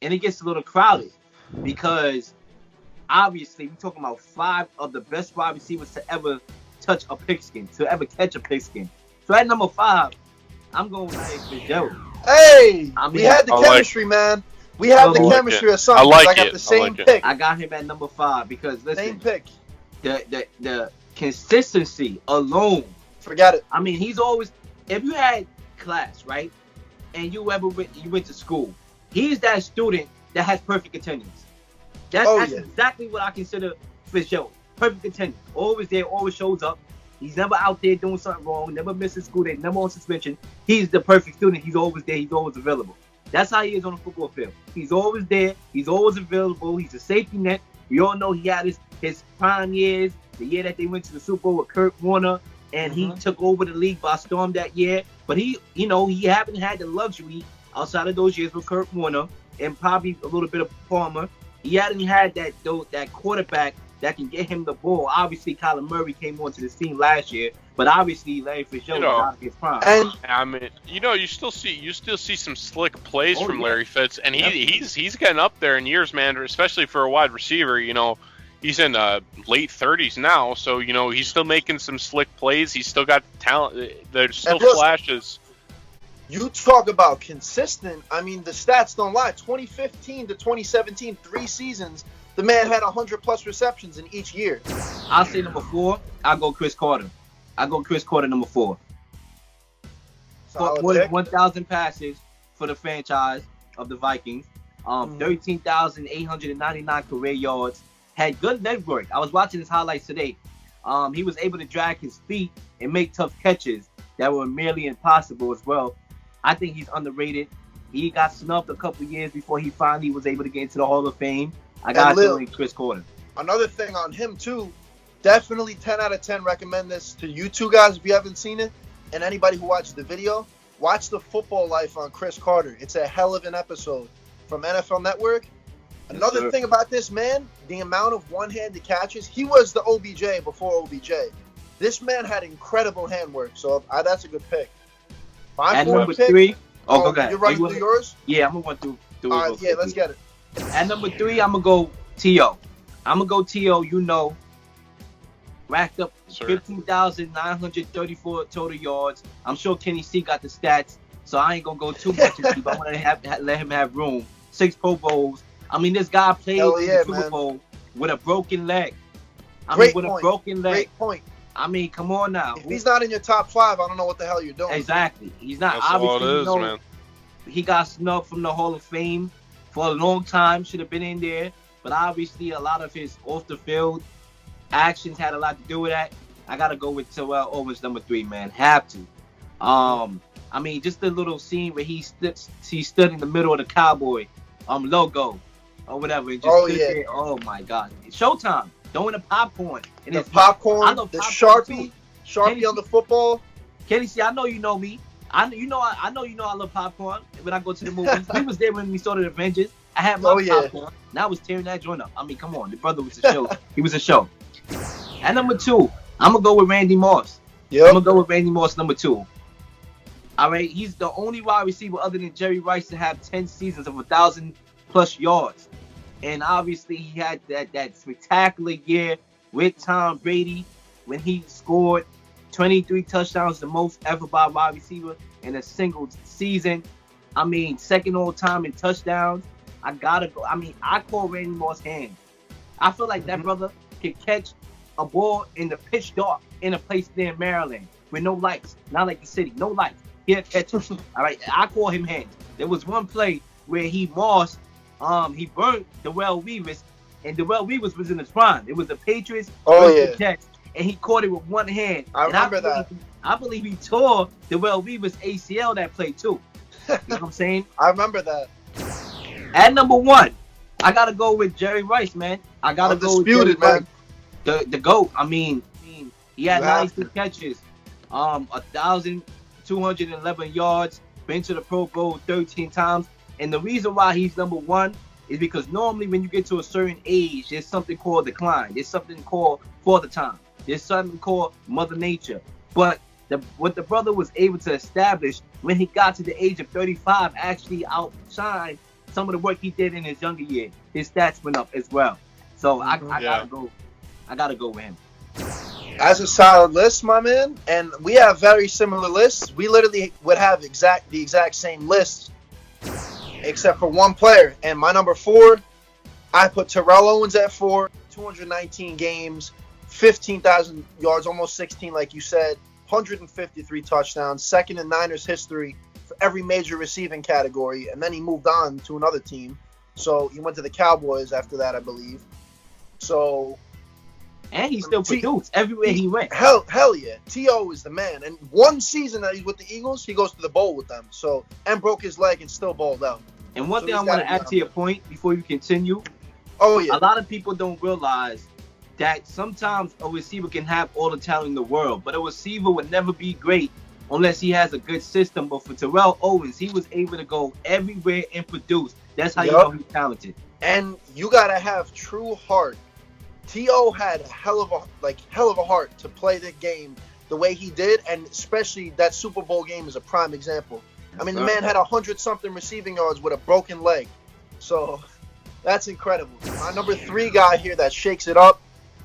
and it gets a little crowded because obviously we're talking about 5 of the best wide receivers to ever touch a pigskin, to ever catch a pigskin. So at number 5, I'm going with Larry Fitzgerald. Hey, I mean, we had the chemistry, man. We had the chemistry or I something. like I got it. the same I like it. pick. I got him at number 5 because listen, Same pick. the consistency alone. Forget it. I mean, he's always, if you had class, right, and you went to school, he's that student that has perfect attendance. That's exactly what I consider Fitzgerald. Perfect attendance. Always there, always shows up. He's never out there doing something wrong, never misses school day, never on suspension. He's the perfect student. He's always there. He's always available. That's how he is on the football field. He's always there. He's always available. He's a safety net. We all know he had his prime years, the year that they went to the Super Bowl with Kurt Warner, and he took over the league by storm that year. But he haven't had the luxury outside of those years with Kurt Warner and probably a little bit of Palmer. He hadn't had that quarterback that can get him the ball. Obviously, Kyler Murray came onto this team last year, but obviously Larry Fitzgerald was out of his prime. And I mean, you still see some slick plays from Larry Fitz, and he's getting up there in years, man. Especially for a wide receiver, he's in late 30s now, so he's still making some slick plays. He's still got talent. There's still flashes. You talk about consistent. I mean, the stats don't lie. 2015 to 2017, 3 seasons. The man had 100+ receptions in each year. I'll say number 4. I'll go Chris Carter. Number 4. More than 1,000 passes for the franchise of the Vikings. 13,899 career yards. Had good leg work. I was watching his highlights today. He was able to drag his feet and make tough catches that were merely impossible as well. I think he's underrated. He got snubbed a couple years before he finally was able to get into the Hall of Fame. I got to go Chris Carter. Another thing on him, too, definitely 10 out of 10 recommend this to you two guys if you haven't seen it. And anybody who watched the video, watch the Football Life on Chris Carter. It's a hell of an episode from NFL Network. Another thing about this man, the amount of one-handed catches. He was the OBJ before OBJ. This man had incredible handwork, so that's a good pick. At number 3. Oh, go ahead. You're running through yours? Yeah, I'm going to run through All right, yeah, let's get it. At number 3, I'm going to go T.O. Racked up 15,934 total yards. I'm sure Kenny C got the stats, so I ain't going to go too much into it, but I want to let him have room. 6 Pro Bowls. I mean, this guy played in the Super Bowl with a broken leg. A broken leg. Great point. I mean, come on now. If he's not in your top 5, I don't know what the hell you're doing. Exactly. He's not. That's obviously, all it is, man. He got snubbed from the Hall of Fame for a long time. Should have been in there. But obviously, a lot of his off-the-field actions had a lot to do with that. I got to go with Terrell Owens, number 3, man. Have to. I mean, just the little scene where he stood in the middle of the Cowboy logo or whatever. And just stood there. Oh, my God. It's showtime. Throwing the popcorn. And the popcorn, the Sharpie on the football. Kenny, see, I know you know me. I know I love popcorn when I go to the movies. He was there when we saw the Avengers. I had my popcorn. Now I was tearing that joint up. I mean, come on. The brother was a show. He was a show. At number 2, I'm going to go with Randy Moss. Yep. I'm going to go with Randy Moss, number 2. All right, he's the only wide receiver other than Jerry Rice to have 10 seasons of 1,000+ yards. And obviously, he had that spectacular year with Tom Brady when he scored 23 touchdowns, the most ever by a wide receiver in a single season. I mean, second all time in touchdowns. I gotta go. I mean, I call Randy Moss hands. I feel like that brother can catch a ball in the pitch dark in a place there in Maryland with no lights, not like the city, no lights. He'll catch it. All right, I call him hands. There was one play where he burnt Darrell Weavers, and Darrell Weavers was in his prime. It was the Patriots versus the Jets, and he caught it with one hand. I remember that. I believe he tore Darrell Weavers' ACL that play too. You know what I'm saying? I remember that. At number 1, I gotta go with Jerry Rice, man. I gotta go with Jerry Rice, the GOAT. I mean, he had 92 catches, 1,211 yards, been to the Pro Bowl 13 times. And the reason why he's number 1 is because normally when you get to a certain age, there's something called decline. There's something called Father Time. There's something called Mother Nature. But what the brother was able to establish when he got to the age of 35 actually outshined some of the work he did in his younger year, his stats went up as well. So I gotta go with him. As a solid list, my man, and we have very similar lists. We literally would have the exact same lists, except for one player. And my number 4, I put Terrell Owens at 4, 219 games, 15,000 yards, almost 16, like you said, 153 touchdowns, second in Niners history for every major receiving category. And then he moved on to another team. So he went to the Cowboys after that, I believe. So... And he still produced everywhere he went. Hell yeah. T.O. is the man. And one season that he's with the Eagles, he goes to the bowl with them. So, and broke his leg and still balled out. And one thing I want to add to your point before you continue. Oh, yeah. A lot of people don't realize that sometimes a receiver can have all the talent in the world, but a receiver would never be great unless he has a good system. But for Terrell Owens, he was able to go everywhere and produce. That's how you know he's talented. And you got to have true heart. T.O. had a hell of a heart to play the game the way he did, and especially that Super Bowl game is a prime example. I mean, the man had 100-something receiving yards with a broken leg. So that's incredible. My number 3 guy here that shakes it up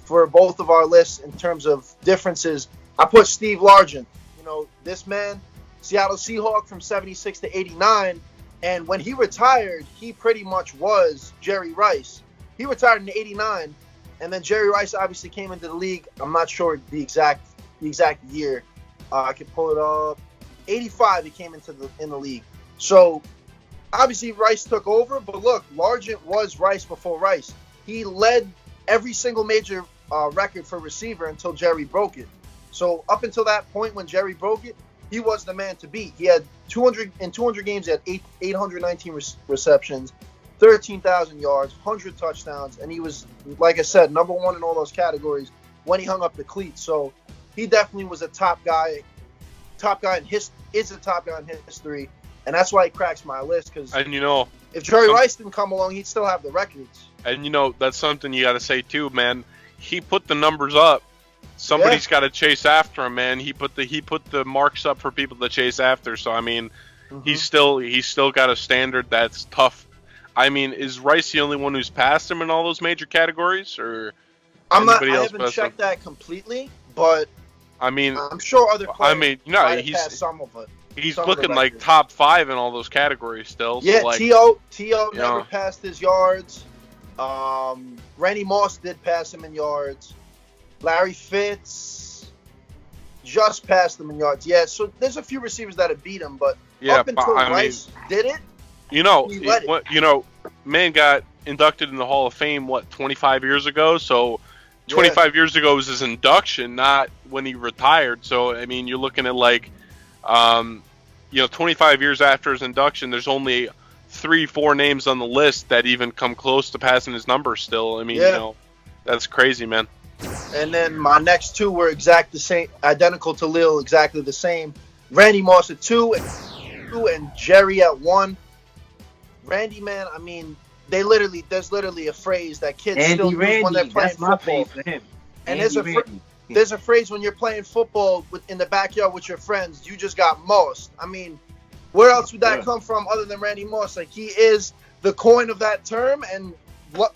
for both of our lists in terms of differences, I put Steve Largent. You know, this man, Seattle Seahawk from 76 to 89, and when he retired, he pretty much was Jerry Rice. He retired in 89. And then Jerry Rice obviously came into the league. I'm not sure the exact year. I can pull it up. 85, he came in the league. So obviously Rice took over, but look, Largent was Rice before Rice. He led every single major record for receiver until Jerry broke it. So up until that point when Jerry broke it, he was the man to beat. He had 200 games. He had 819 receptions. 13,000 yards, 100 touchdowns, and he was, like I said, number 1 in all those categories when he hung up the cleats. So he definitely was a top guy in history, and that's why he cracks my list. Because if Jerry Rice didn't come along, he'd still have the records. And that's something you got to say too, man. He put the numbers up. Somebody's got to chase after him, man. He put the marks up for people to chase after. So I mean, he's still got a standard that's tough. I mean, is Rice the only one who's passed him in all those major categories, or I haven't checked that completely, but I mean, I'm sure other players he's passed some of it. He's looking like top 5 in all those categories still. Yeah, so like, T.O. never passed his yards. Randy Moss did pass him in yards. Larry Fitz just passed him in yards. Yeah, so there's a few receivers that have beat him, but up until Rice did it. Man got inducted in the Hall of Fame, 25 years ago? So 25 years ago was his induction, not when he retired. So, I mean, you're looking at 25 years after his induction, there's only 3-4 names on the list that even come close to passing his number still. I mean, that's crazy, man. And then my next 2 were identical to Leel, exactly the same. Randy Moss at 2 and Jerry at 1. Randy, man, I mean, there's literally a phrase that kids still use when they're playing football. For him. And there's a phrase when you're playing football in the backyard with your friends, you just got mossed. I mean, where else would that come from other than Randy Moss? Like, he is the coin of that term, and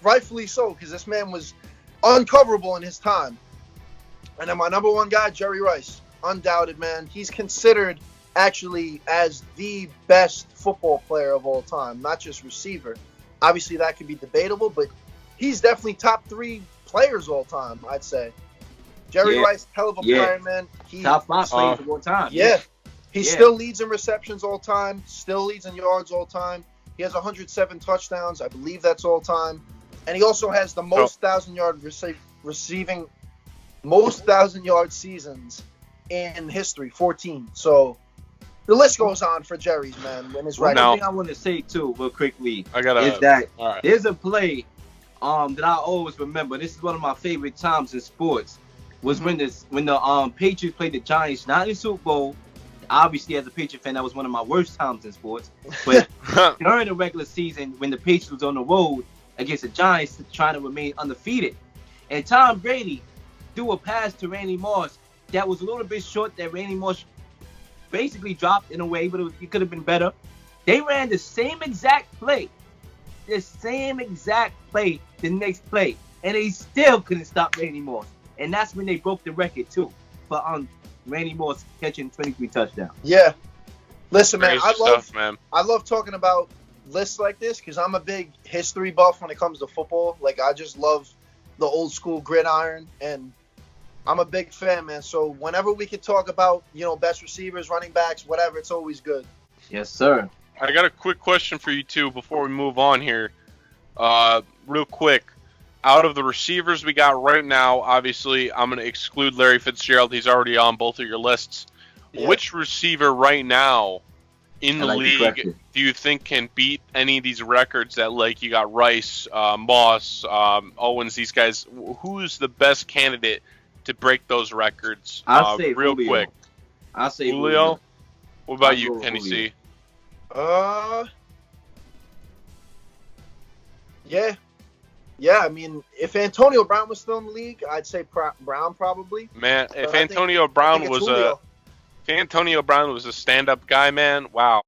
rightfully so, because this man was uncoverable in his time. And then my number 1 guy, Jerry Rice, undoubted, man. He's considered actually as the best football player of all time, not just receiver. Obviously, that could be debatable, but he's definitely top 3 players all time, I'd say. Jerry Rice, hell of a player, man. Top 5 players of all time. Yeah. He still leads in receptions all time, still leads in yards all time. He has 107 touchdowns. I believe that's all time. And he also has the most 1,000-yard most 1,000-yard seasons in history, 14. So the list goes on for Jerry's, man. When his record. One thing I want to say too, real quickly, is that there's a play that I always remember. This is one of my favorite times in sports. Was when the Patriots played the Giants, not in the Super Bowl. Obviously, as a Patriot fan, that was one of my worst times in sports. But during the regular season, when the Patriots was on the road against the Giants, trying to remain undefeated, and Tom Brady threw a pass to Randy Moss that was a little bit short, that Randy Moss basically dropped in a way, but it could have been better. They ran the same exact play the same exact play the next play, and they still couldn't stop Randy Moss. And that's when they broke the record too for Randy Moss catching 23 touchdowns. Yeah. Listen, man, I love talking about lists like this because I'm a big history buff when it comes to football. Like, I just love the old school gridiron, and I'm a big fan, man. So whenever we can talk about, best receivers, running backs, whatever, it's always good. Yes, sir. I got a quick question for you, too, before we move on here. Real quick. Out of the receivers we got right now, obviously, I'm going to exclude Larry Fitzgerald. He's already on both of your lists. Yeah. Which receiver right now in the league do you think can beat any of these records that, like, you got Rice, Moss, Owens, these guys? Who's the best candidate to break those records? I'll say real Julio. Quick. I'll say Julio. What about you, Kenny C? Yeah, I mean, if Antonio Brown was still in the league, I'd say Brown probably. Man, if Antonio Brown was a stand-up guy, man, wow.